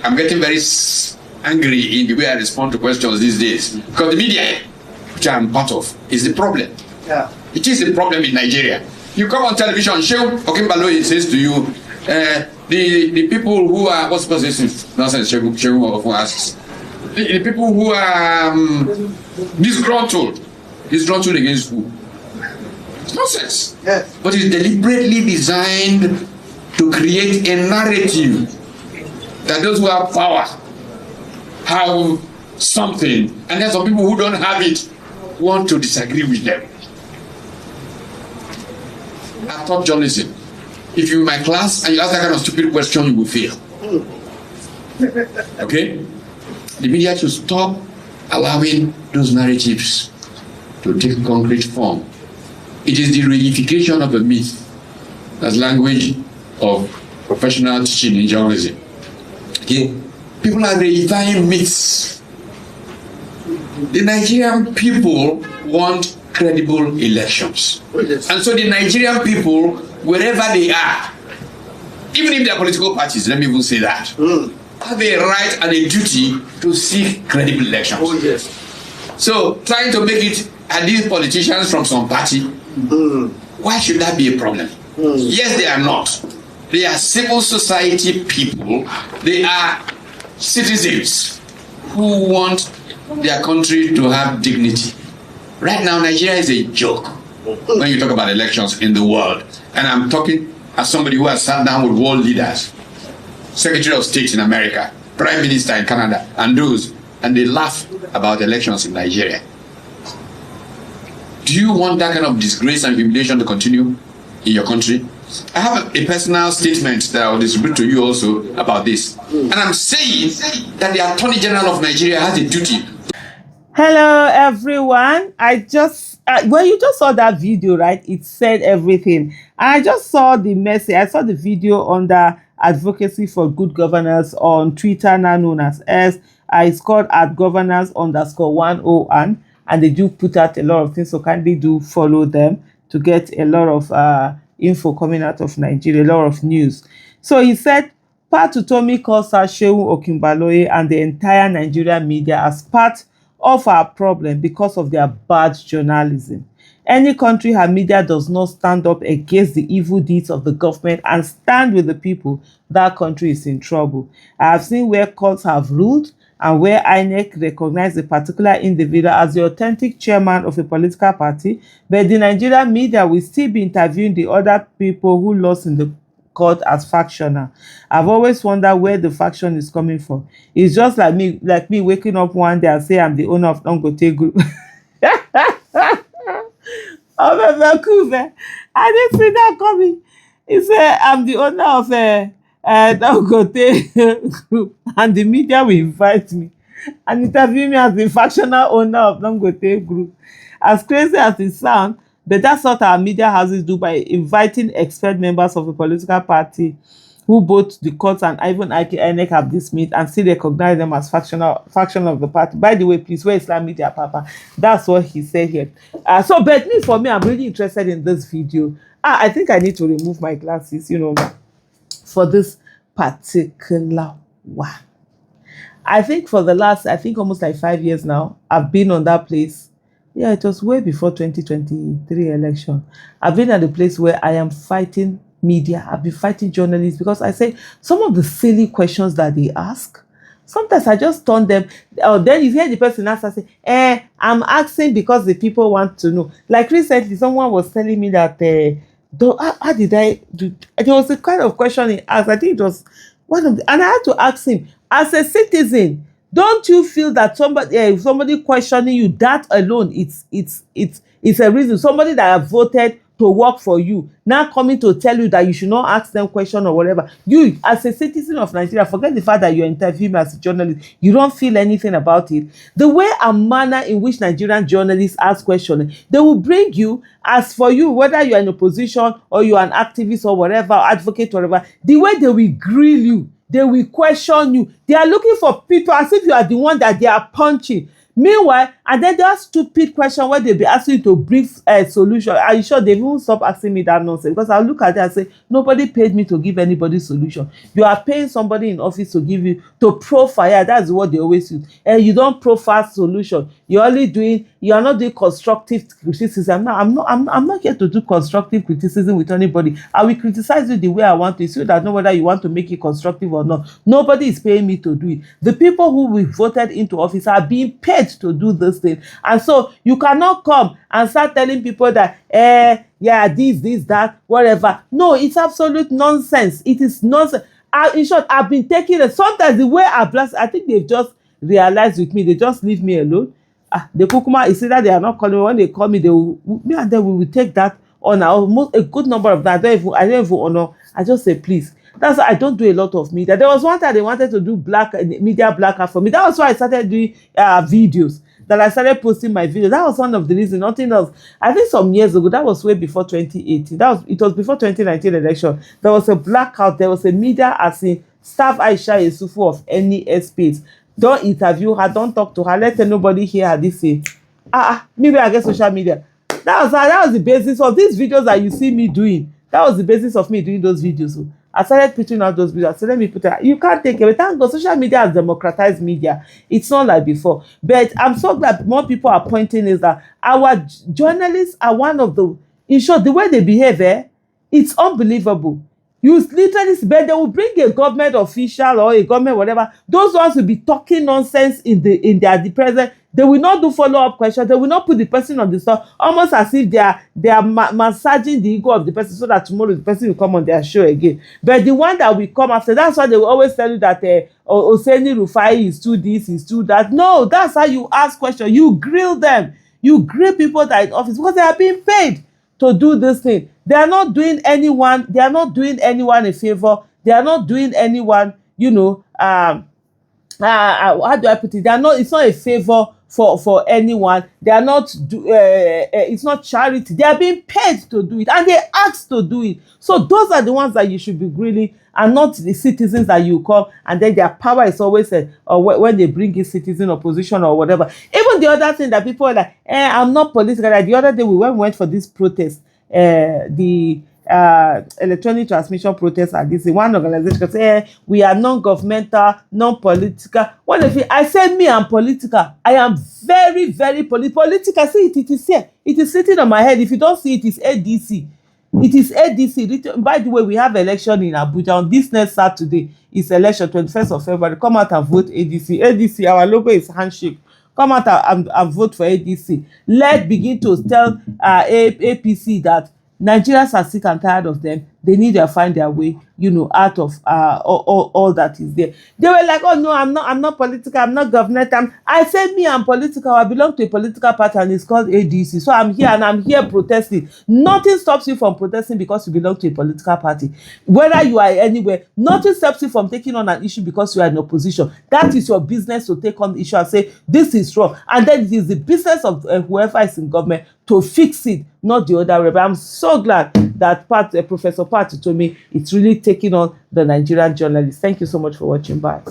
I'm getting very angry in the way I respond to questions these days. Because the media, which I'm part of, is the problem. Yeah. It is the problem in Nigeria. You come on television, Seun Okinbaloye says to you, the people who are, what's this nonsense Seun often asks? The people who are disgruntled against who? It's nonsense. Yes. But it's deliberately designed to create a narrative that those who have power have something, and then some people who don't have it want to disagree with them. I taught journalism. If you're in my class and you ask that kind of stupid question, you will fail. Okay? The media should stop allowing those narratives to take concrete form. It is the reification of a myth. That's language of professional teaching in journalism. Okay? People are reifying myths. The Nigerian people want credible elections. And so the Nigerian people, wherever they are, even if they are political parties, let me even say that, have a right and a duty to seek credible elections. Oh, yes. So trying to make it, are these politicians from some party? Why should that be a problem? Yes, they are not. They are civil society people. They are citizens who want their country to have dignity. Right now, Nigeria is a joke when you talk about elections in the world. And I'm talking as somebody who has sat down with world leaders, Secretary of State in America, Prime Minister in Canada, and those, and they laugh about elections in Nigeria. Do you want that kind of disgrace and humiliation to continue in your country? I have a personal statement that I will distribute to you also about this. And I'm saying that the Attorney General of Nigeria has a duty. Hello everyone. I just when you just saw that video, right, it said everything. And I just saw the message. I saw the video on the advocacy for good governance on Twitter, now known as it's called @governance_101, and they do put out a lot of things, so kindly do follow them to get a lot of info coming out of Nigeria, a lot of news. So he said Utomi calls out Seun Okinbaloye and the entire Nigerian media as part of our problem because of their bad journalism. Any country her media does not stand up against the evil deeds of the government and stand with the people, that country is in trouble. I have seen where courts have ruled and where INEC recognized a particular individual as the authentic chairman of a political party, but the Nigerian media will still be interviewing the other people who lost in the court as factional. I've always wondered where the faction is coming from. It's just like me waking up one day and say I'm the owner of Dangote Group. Oh, Vancouver. I didn't see that coming. He said I'm the owner of Dangote Group, and the media will invite me and interview me as the factional owner of Dangote Group. As crazy as it sounds, but that's what our media houses do by inviting expert members of a political party who both the courts and even INEC have this meet and still recognize them as faction of the party. By the way, please, where is that media, Papa? That's what he said here. So, but for me, I'm really interested in this video. I think I need to remove my glasses, for this particular one. I think for the last, almost like 5 years now, I've been on that place. Yeah, it was way before 2023 election. I've been at a place where I am fighting media. I've been fighting journalists because I say some of the silly questions that they ask, sometimes I just turn them. Or then you hear the person ask, I say, I'm asking because the people want to know. Like recently, someone was telling me that, how did I do? There was a kind of question he asked. I think it was one of the, and I had to ask him, as a citizen, don't you feel that somebody questioning you, that alone, it's a reason. Somebody that have voted to work for you now coming to tell you that you should not ask them question or whatever. You, as a citizen of Nigeria, forget the fact that you're interviewing me as a journalist. You don't feel anything about it. The way and manner in which Nigerian journalists ask questions, they will bring you, as for you, whether you're in opposition or you're an activist or whatever, advocate or whatever, the way they will grill you, they will question you. They are looking for people as if you are the one that they are punching. Meanwhile, and then that stupid question where they be asking you to bring a solution. Are you sure they won't stop asking me that nonsense? Because I'll look at it and say, nobody paid me to give anybody solution. You are paying somebody in office to give you, to profile. That's what they always use. And you don't profile solution. You are not doing constructive criticism. No, I'm not here to do constructive criticism with anybody. I will criticize you the way I want to, so that know whether you want to make it constructive or not. Nobody is paying me to do it. The people who we voted into office are being paid to do this thing. And so you cannot come and start telling people that yeah, this, that, whatever. No, it's absolute nonsense. It is nonsense. In short, I've been taking it. Sometimes the way I blast, I think they've just realized with me, they just leave me alone. The kukuma is either they are not calling me. When they call me, me and them we will take that on. Almost a good number of that. I don't even honor. I just say please. That's why I don't do a lot of media. There was one time they wanted to do media blackout for me. That was why I started doing videos. That I started posting my videos. That was one of the reasons. Nothing else. I think some years ago, that was way before 2018. It was before 2019 election. There was a blackout. There was a media as in staff Aisha Yusufu of any space. Don't interview her. Don't talk to her. Let nobody hear her this say. Maybe I get social media. That was the basis of these videos that you see me doing. That was the basis of me doing those videos. So I started putting out those videos. So let me put it. You can't take it. Thank God, social media has democratized media. It's not like before. But I'm so glad more people are pointing is that our journalists are one of the. In short, the way they behave, it's unbelievable. You literally, but they will bring a government official or a government whatever. Those ones will be talking nonsense in the present. They will not do follow-up questions. They will not put the person on the spot, almost as if they are massaging the ego of the person so that tomorrow the person will come on their show again. But the one that will come after, that's why they will always tell you that Oseni Rufai is too this, is too that. No, that's how you ask questions. You grill them. You grill people that are in office because they are being paid to do this thing. They are not doing anyone a favor. They are not doing anyone, how do I put it? It's not a favor for anyone. They are not it's not charity. They are being paid to do it and they asked to do it. So those are the ones that you should be grilling and not the citizens that you come and then their power is always when they bring in citizen opposition or whatever. Even the other thing that people are like, I'm not political. Like the other day we went for this protest, the electronic transmission protest at this one organization say we are non-governmental, non-political. What if I say me I'm political? I am very, very political. See it is here. It is sitting on my head. If you don't see it, it's ADC. It is ADC. By the way, we have election in Abuja on this next Saturday. It's election 21st of February. Come out and vote ADC. ADC, our logo is handshake. Come out and vote for ADC. Let's begin to tell APC that Nigerians are sick and tired of them. They need to find their way, out of all that is there. They were like, oh no, I'm not political, I'm not government. I said me, I'm political. I belong to a political party and it's called ADC. So I'm here and I'm here protesting. Nothing stops you from protesting because you belong to a political party. Whether you are anywhere, nothing stops you from taking on an issue because you are in opposition. That is your business to take on the issue and say, this is wrong. And then it is the business of whoever is in government to fix it, not the other way. But I'm so glad that Professor Utomi, it's really taking on the Nigerian journalists. Thank you so much for watching. Bye.